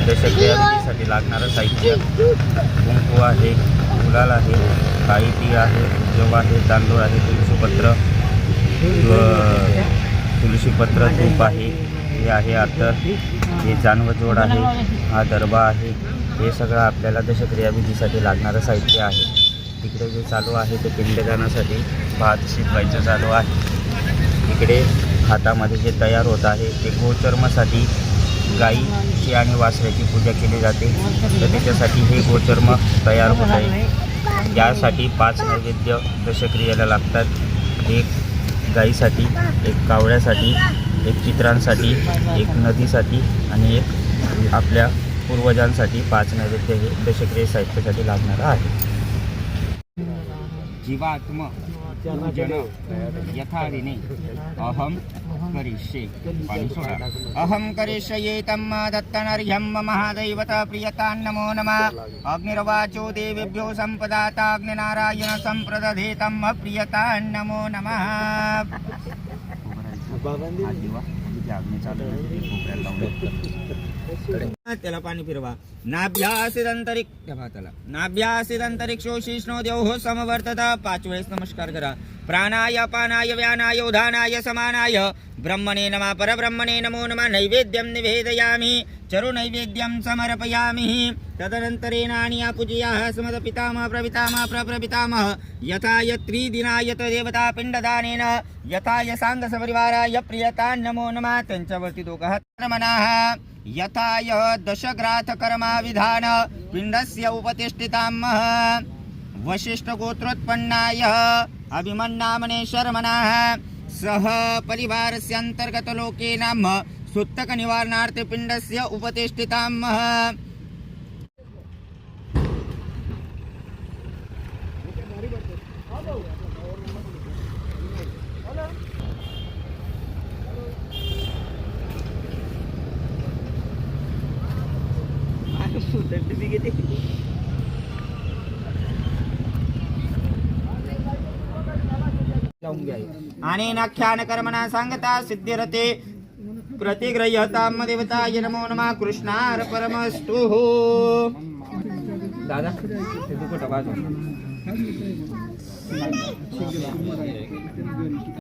दशक्रियासाठी लागणारं साहित्य कुंकू आहे, गुलाल आहे, काळी ती आहे, जव आहे, तांदूळ आहे, तुळशीपत्र, तूप आहे, हे आहे अत्तर, हे जानवजोड आहे, हा दरबा आहे. हे सगळं आपल्याला दशक्रिया विधीसाठी लागणारं साहित्य आहे. तिकडे जे चालू आहे ते पिंडदानासाठी भात शिजवायचं चालू आहे. इकडे हातामध्ये जे तयार होत आहे ते गोचर्मासाठी गाईची आणि वासराची पूजा केली जाते. तर त्याच्यासाठी हे गोचर्म तयार होत आहे. यासाठी 5 नैवेद्य दशक्रियेला लागतात. एक गाईसाठी, एक कावळ्यासाठी, एक चित्रांसाठी, एक नदीसाठी आणि एक आपल्या पूर्वजांसाठी 5 नैवेद्य हे दशक्रिया साहित्यासाठी लागणार आहे. जीवात्म पूजन यथारिणे अहम करिष्ये पाणी सोडा. अहम करिष्ये तम दत्तनर्घ्यं महादैवत प्रियतान् नमो नमः. अग्निर्वाचो देवेभ्यो संपदाताग्निनारायण संप्रदधेतं प्रियतान् नमो नमः. त्याला पाणी फिरवा. नाभ्यासिदंतरिक्षो शिष्णो देवो समवर्तत. 5 वेळेस नमस्कार करा. प्राणाय पानाय व्यानाय उधानाय समानाय ब्रह्मणे नमः. परब्रह्मणे नमो नमः. नैवेद्यं निवेदयामि. चरु नैवेद्यं समर्पयामि. तदनन्तरेणानि पूजयाः स्मदपितामह प्रपितामह प्रप्रपितामह यथाय त्रिदिनाय देवता पिंडदानेन यथाय सांग सपरिवाराय प्रियतान् नमो नमः. त्यांच्यावरती दोघं कर्मणाः यथाय दशग्राथ कर्मा विधान पिंडस्य उपतिष्ठितामः. वशिष्ठ गोत्रोत्पन्नाय अभिमन्नामने शर्मणाः सह परिवारस्य अंतर्गत लोके नाम सुत्तक निवारणार्थ पिंडस्य उपतिष्ठितामः. आणि नाख्यान कर्मणा सांगता सिद्धिरते प्रतिग्रह्यताम देवताय नमो नमः. कृष्णार परमस्तु. दादा ते दुपट्टा बाजू